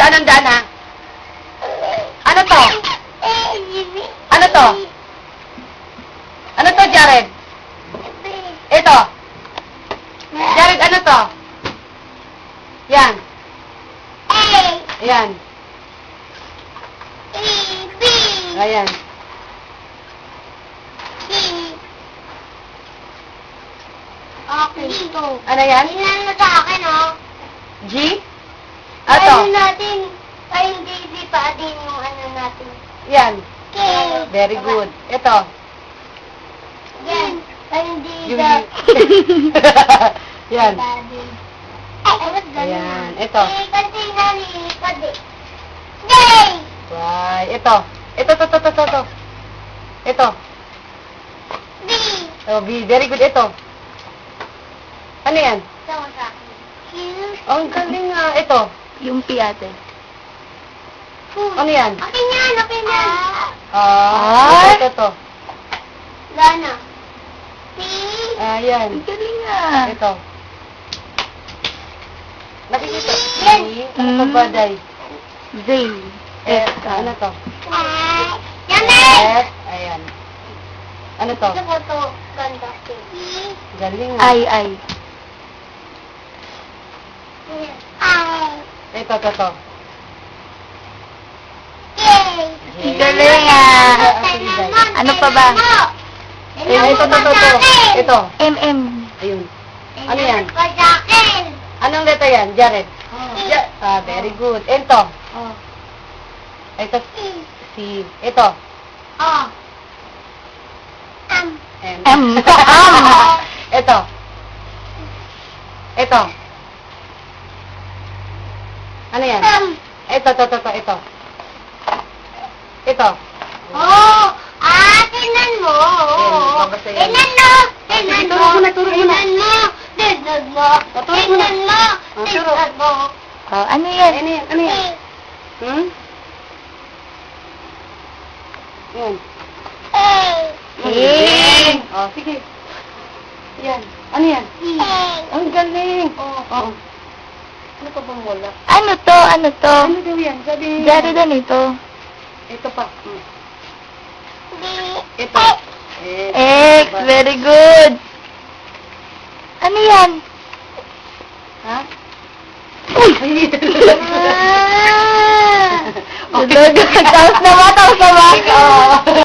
Anong daan, ha? Ano to? Ano to? Ano to, Jared? Ito. Jared, ano to? Yan. Yan. Ayan. Okay, ito. Ano yan? Tingnan mo sa akin, oh. G? Ano Ato. natin, ay hindi pa din yung ano natin. Yan. Okay. Very good. Ito. Yan. Ay hindi Yung da. Yan. Daddy. Ay, ba't ganun? Ayan. Ito. Eh, kasi nalilipad eh. Yay! Why? Ito. Ito. Ito. B! Oh, B. Very good. Ito. Ano yan? Ito mo sa akin. Q. Oh, ang galing nga. Ito. Yung P ate. Food. Ano yan? Akin yan, akin yan. Ah. Ito. Lana. P. Ayan. Ang galing ah. Ito. Nakikita. Yan. Ano pa ba, Day? Z. F. Ano to? Yamin! F. Ayan. Ano to? Ito ko to. Ganda. P. Galing nga. I. I. Ito. K. Ang galing ah. Ano pa ba? Ito. MM. Ayun. Ano yan? Ko sa akin. Anong letter yan, Jared? Very good. Ito. Oh. Ito. C. Ito. Oh. M. M. Ito. Ano yan? Ito. Ito. Oh! Ah, tingnan mo! Yan, babasa yan. Tingnan mo! Tingnan mo! Turo mo na. Tingnan mo! Tingnan mo! Turo mo na. Tingnan mo! Turo. Tingnan mo! Oh, ano yan? Ano yan? Hmm? Yan. Eh. Oh, sige. Yan. Ano yan? Ang galing. Oo. Ano pa bang wala? Ano to? Ano daw yan? Sabi. Garo na nito. Ito pa. Ito. X. Very good. Ano yan? Ha? Uy! Ah! Okay. Tapos na ba?